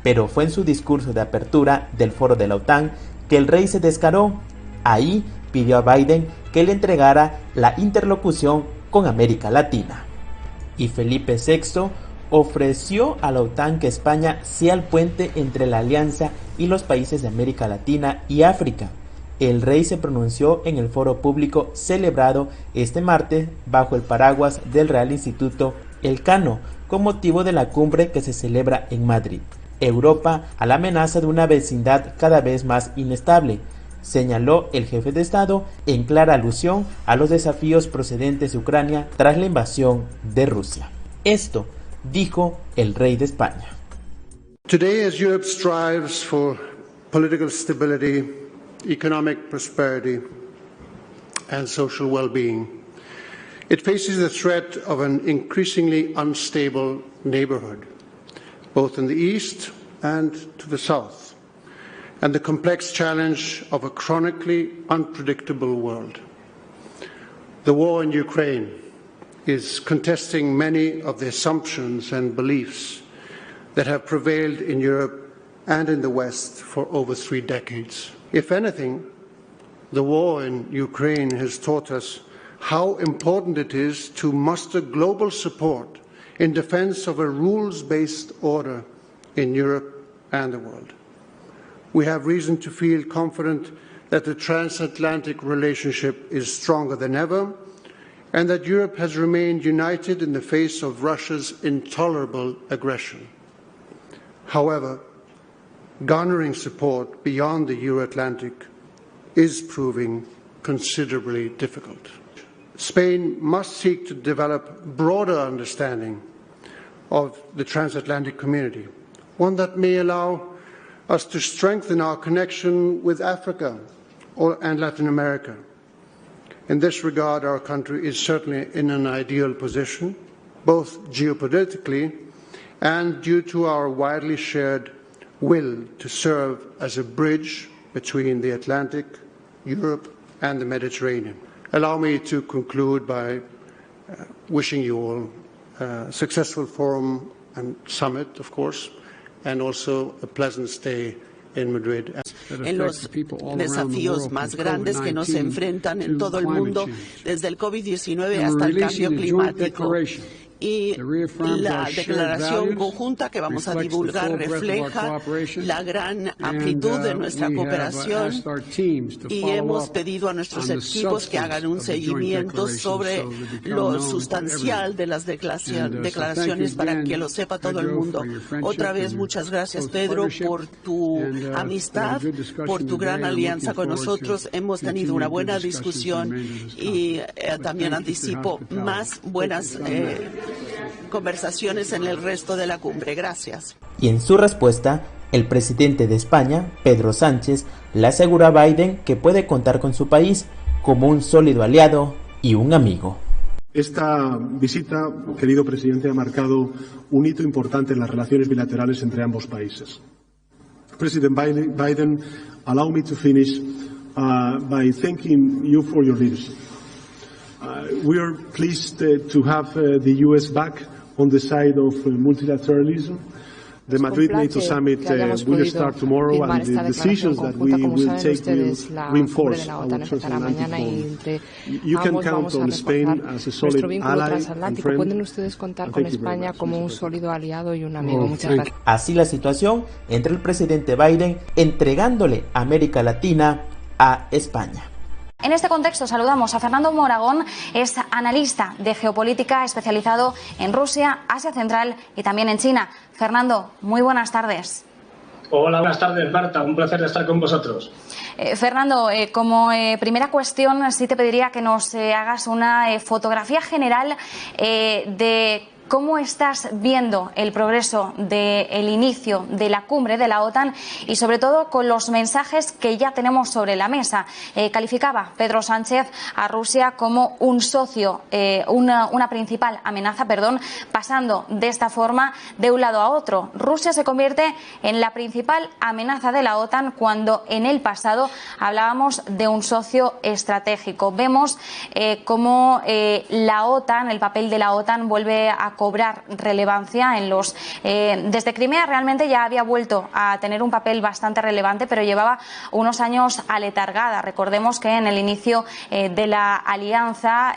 pero fue en su discurso de apertura del foro de la OTAN que el rey se descaró. Ahí pidió a Biden que le entregara la interlocución con América Latina. Y Felipe VI ofreció a la OTAN que España sea el puente entre la alianza y los países de América Latina y África. El rey se pronunció en el foro público celebrado este martes bajo el paraguas del Real Instituto Elcano, con motivo de la cumbre que se celebra en Madrid. Europa a la amenaza de una vecindad cada vez más inestable, señaló el jefe de Estado en clara alusión a los desafíos procedentes de Ucrania tras la invasión de Rusia. Esto dijo el rey de España. Today, as Europe strives for political stability, economic prosperity, and social well-being, it faces the threat of an increasingly unstable neighborhood, both in the east and to the south, and the complex challenge of a chronically unpredictable world. The war in Ukraine is contesting many of the assumptions and beliefs that have prevailed in Europe and in the West for over 3 decades. If anything, the war in Ukraine has taught us how important it is to muster global support in defense of a rules-based order in Europe and the world. We have reason to feel confident that the transatlantic relationship is stronger than ever, and that Europe has remained united in the face of Russia's intolerable aggression. However, garnering support beyond the Euro-Atlantic is proving considerably difficult. Spain must seek to develop broader understanding of the transatlantic community, one that may allow us to strengthen our connection with Africa and Latin America. In this regard, our country is certainly in an ideal position, both geopolitically and due to our widely shared will to serve as a bridge between the Atlantic, Europe, and the Mediterranean. Allow me to conclude by wishing you all a successful forum and summit, of course, and also a pleasant stay en los desafíos más grandes que nos enfrentan en todo el mundo, desde el COVID-19 hasta el cambio climático. Y la declaración conjunta que vamos a divulgar refleja la gran amplitud de nuestra cooperación, y hemos pedido a nuestros equipos que hagan un seguimiento sobre lo sustancial de las declaraciones para que lo sepa todo el mundo. Otra vez, muchas gracias, Pedro, por tu amistad, por tu gran alianza con nosotros. Hemos tenido una buena discusión y también anticipo más buenas conversaciones en el resto de la cumbre. Gracias. Y en su respuesta, el presidente de España, Pedro Sánchez, le aseguró a Biden que puede contar con su país como un sólido aliado y un amigo. Esta visita, querido presidente, ha marcado un hito importante en las relaciones bilaterales entre ambos países. President Biden, allow me to finish by thanking you for your leadership. We are pleased to have the U.S. back on the side of multilateralism. The Madrid NATO summit will start tomorrow, and the decisions that we will take will reinforce our transatlantic bond. You can count on Spain as a solid ally and friend. Pueden ustedes contar con España como un sólido aliado y un amigo. Muchas gracias. Así la situación entre el presidente Biden entregándole América Latina a España. En este contexto saludamos a Fernando Moragón, es analista de geopolítica especializado en Rusia, Asia Central y también en China. Fernando, muy buenas tardes. Hola, buenas tardes, Marta. Un placer estar con vosotros. Fernando, como primera cuestión, sí te pediría que nos hagas una fotografía general de ¿cómo estás viendo el progreso del inicio de la cumbre de la OTAN y sobre todo con los mensajes que ya tenemos sobre la mesa? Calificaba Pedro Sánchez a Rusia como un socio, una principal amenaza, pasando de esta forma de un lado a otro. Rusia se convierte en la principal amenaza de la OTAN cuando en el pasado hablábamos de un socio estratégico. Vemos cómo la OTAN, el papel de la OTAN vuelve a cobrar relevancia en los... desde Crimea realmente ya había vuelto a tener un papel bastante relevante, pero llevaba unos años aletargada. Recordemos que en el inicio de la alianza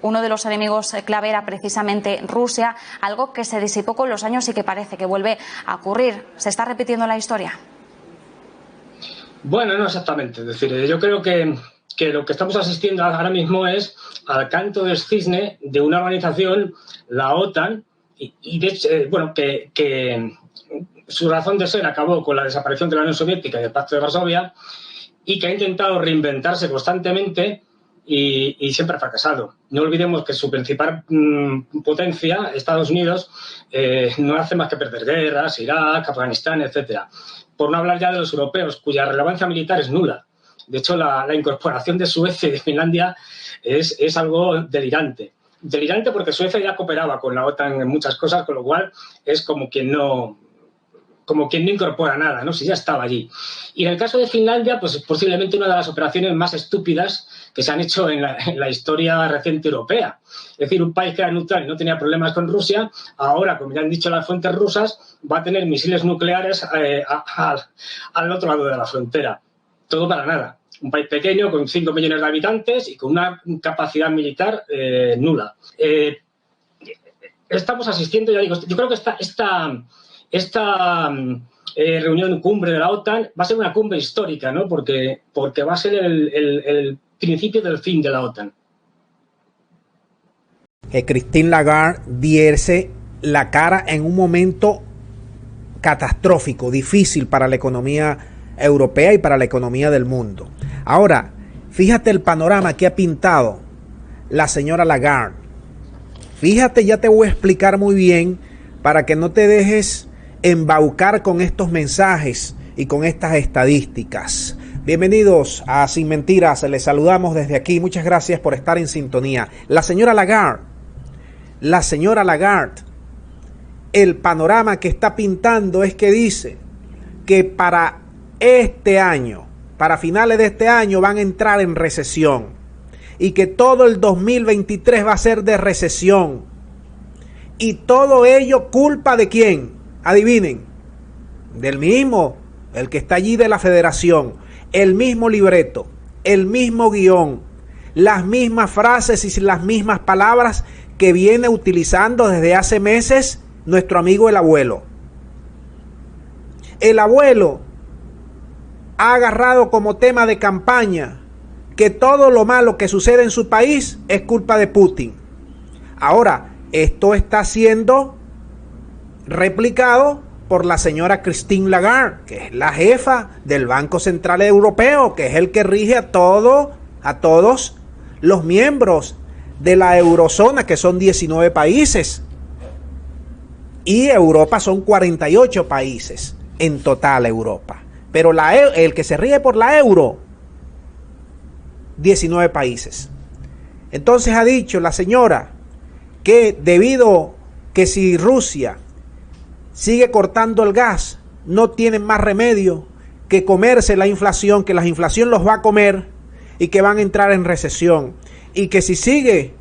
uno de los enemigos clave era precisamente Rusia, algo que se disipó con los años y que parece que vuelve a ocurrir. ¿Se está repitiendo la historia? Bueno, no exactamente. Es decir, yo creo que lo que estamos asistiendo ahora mismo es al canto del cisne de una organización, la OTAN, y de hecho, que su razón de ser acabó con la desaparición de la Unión Soviética y del Pacto de Varsovia, y que ha intentado reinventarse constantemente y siempre ha fracasado. No olvidemos que su principal potencia, Estados Unidos, no hace más que perder guerras, Irak, Afganistán, etcétera. Por no hablar ya de los europeos, cuya relevancia militar es nula. De hecho, la incorporación de Suecia y de Finlandia es algo delirante. Delirante porque Suecia ya cooperaba con la OTAN en muchas cosas, con lo cual es como quien no incorpora nada, ¿no? Si ya estaba allí. Y en el caso de Finlandia, pues es posiblemente una de las operaciones más estúpidas que se han hecho en la historia reciente europea. Es decir, un país que era neutral y no tenía problemas con Rusia, ahora, como ya han dicho las fuentes rusas, va a tener misiles nucleares al otro lado de la frontera. Todo para nada. Un país pequeño con 5 millones de habitantes y con una capacidad militar nula. Estamos asistiendo, ya digo, yo creo que esta reunión cumbre de la OTAN va a ser una cumbre histórica, ¿no? Porque va a ser el principio del fin de la OTAN. Que Christine Lagarde diese la cara en un momento catastrófico, difícil para la economía europea y para la economía del mundo. Ahora, fíjate el panorama que ha pintado la señora Lagarde. Fíjate, ya te voy a explicar muy bien para que no te dejes embaucar con estos mensajes y con estas estadísticas. Bienvenidos a Sin Mentiras, les saludamos desde aquí, muchas gracias por estar en sintonía. La señora Lagarde, el panorama que está pintando es que dice que para este año, para finales de este año van a entrar en recesión y que todo el 2023 va a ser de recesión. Y todo ello culpa de ¿quién? Adivinen, del mismo, el que está allí de la federación, el mismo libreto, el mismo guión, las mismas frases y las mismas palabras que viene utilizando desde hace meses nuestro amigo el abuelo. El abuelo ha agarrado como tema de campaña que todo lo malo que sucede en su país es culpa de Putin. Ahora, esto está siendo replicado por la señora Christine Lagarde, que es la jefa del Banco Central Europeo, que es el que rige a todos los miembros de la eurozona, que son 19 países. Y Europa son 48 países en total Europa. Pero el que se rige por la euro, 19 países. Entonces ha dicho la señora que debido que si Rusia sigue cortando el gas, no tienen más remedio que comerse la inflación, que la inflación los va a comer y que van a entrar en recesión. Y que si sigue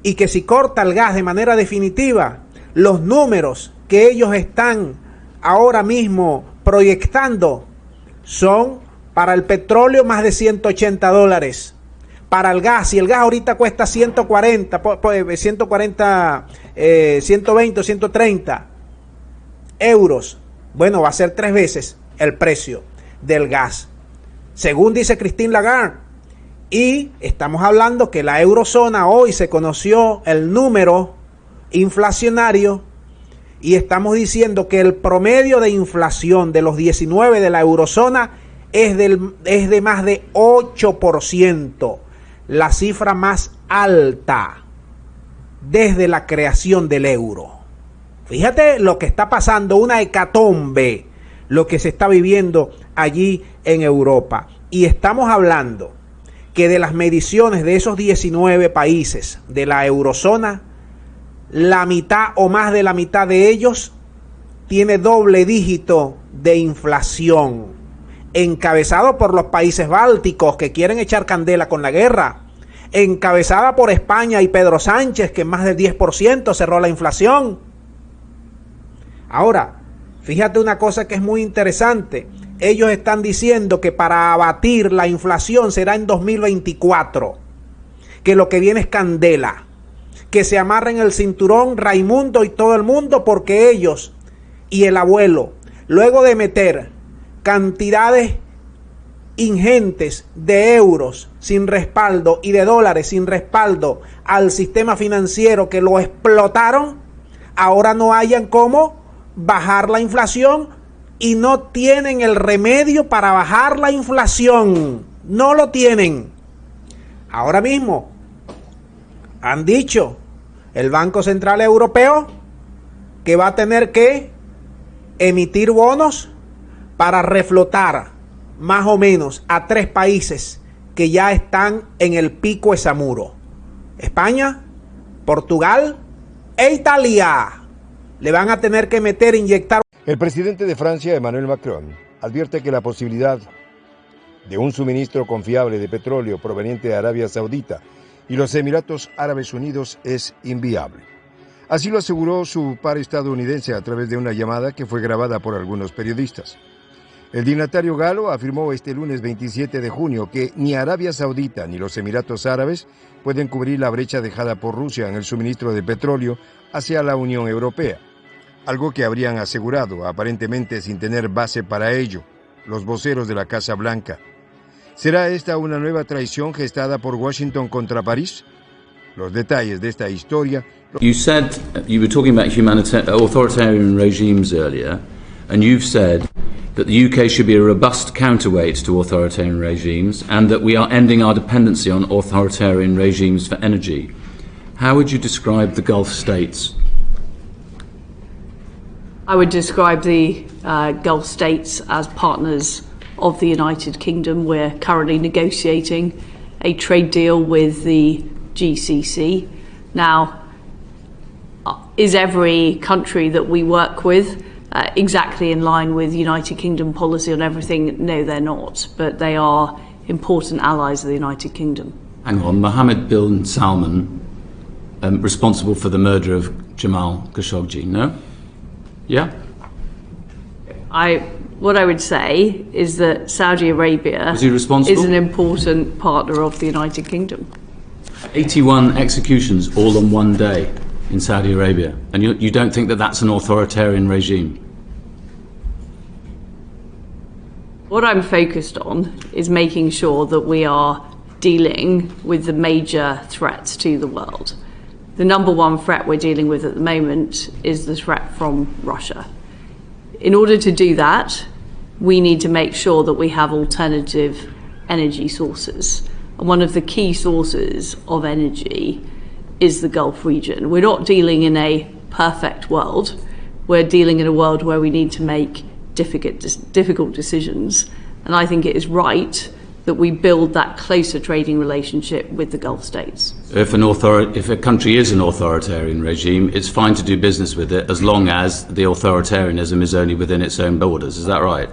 y que si corta el gas de manera definitiva, los números que ellos están ahora mismo proyectando son para el petróleo más de $180. Para el gas, si el gas ahorita cuesta 120 o 130 euros, bueno, va a ser 3 veces el precio del gas, según dice Christine Lagarde. Y estamos hablando que la eurozona hoy se conoció el número inflacionario y estamos diciendo que el promedio de inflación de los 19 de la eurozona es de más de 8%, la cifra más alta desde la creación del euro. Fíjate lo que está pasando, una hecatombe, lo que se está viviendo allí en Europa. Y estamos hablando que de las mediciones de esos 19 países de la eurozona, la mitad o más de la mitad de ellos tiene doble dígito de inflación, encabezado por los países bálticos que quieren echar candela con la guerra. encabezada por España y Pedro Sánchez, que en más del 10% cerró la inflación. Ahora, fíjate una cosa que es muy interesante. Ellos están diciendo que para abatir la inflación será en 2024, que lo que viene es candela, que se amarren el cinturón Raimundo y todo el mundo, porque ellos y el abuelo, luego de meter cantidades ingentes de euros sin respaldo y de dólares sin respaldo al sistema financiero que lo explotaron, ahora no hayan cómo bajar la inflación y no tienen el remedio para bajar la inflación. No lo tienen. Ahora mismo han dicho el Banco Central Europeo que va a tener que emitir bonos para reflotar más o menos a 3 países que ya están en el pico Esamuro: España, Portugal e Italia. Le van a tener que inyectar. El presidente de Francia, Emmanuel Macron, advierte que la posibilidad de un suministro confiable de petróleo proveniente de Arabia Saudita y los Emiratos Árabes Unidos es inviable. Así lo aseguró su par estadounidense a través de una llamada que fue grabada por algunos periodistas. El dignatario galo afirmó este lunes 27 de junio que ni Arabia Saudita ni los Emiratos Árabes pueden cubrir la brecha dejada por Rusia en el suministro de petróleo hacia la Unión Europea, algo que habrían asegurado, aparentemente sin tener base para ello, los voceros de la Casa Blanca. ¿Será esta una nueva traición gestada por Washington contra París? Los detalles de esta historia. You said you were talking about authoritarian regimes earlier, and you've said that the UK should be a robust counterweight to authoritarian regimes and that we are ending our dependency on authoritarian regimes for energy. How would you describe the Gulf states? I would describe the Gulf states as partners of the United Kingdom. We're currently negotiating a trade deal with the GCC. Now, is every country that we work with exactly in line with United Kingdom policy on everything? No, they're not, but they are important allies of the United Kingdom. Hang on, Mohammed bin Salman, responsible for the murder of Jamal Khashoggi, no? Yeah? What I would say is that Saudi Arabia is an important partner of the United Kingdom. 81 executions all on one day in Saudi Arabia, and you don't think that that's an authoritarian regime? What I'm focused on is making sure that we are dealing with the major threats to the world. The number one threat we're dealing with at the moment is the threat from Russia. In order to do that, we need to make sure that we have alternative energy sources. And one of the key sources of energy is the Gulf region. We're not dealing in a perfect world. We're dealing in a world where we need to make difficult decisions. And I think it is right that we build that closer trading relationship with the Gulf states. If a country is an authoritarian regime, it's fine to do business with it as long as the authoritarianism is only within its own borders. Is that right?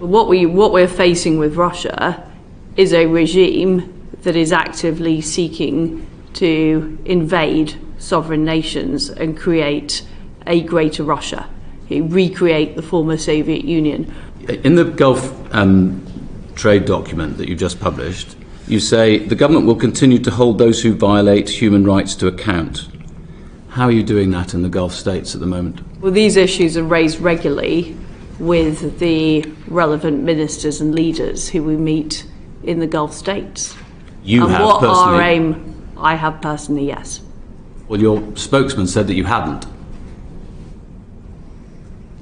What we're facing with Russia is a regime that is actively seeking to invade sovereign nations and create a greater Russia, recreate the former Soviet Union. In the Gulf trade document that you just published, you say the government will continue to hold those who violate human rights to account. How are you doing that in the Gulf states at the moment? Well, these issues are raised regularly with the relevant ministers and leaders who we meet in the Gulf states. You and have what personally? Our aim, I have personally, yes. Well, your spokesman said that you hadn't.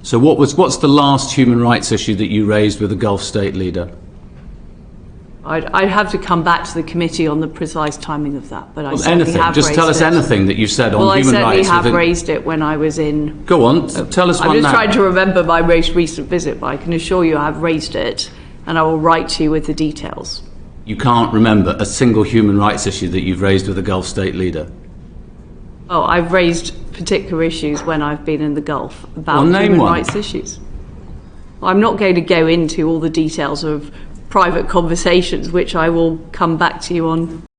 So what's the last human rights issue that you raised with the Gulf state leader? I'd have to come back to the committee on the precise timing of that, but I certainly anything. have Just raised tell us it. anything that you said on human rights. Well, I certainly have raised it when I was in... Go on, tell us one now. I'm just trying to remember my most recent visit, but I can assure you I have raised it, and I will write to you with the details. You can't remember a single human rights issue that you've raised with a Gulf state leader? Oh, I've raised particular issues when I've been in the Gulf about name human one. rights issues. I'm not going to go into all the details of private conversations, which I will come back to you on.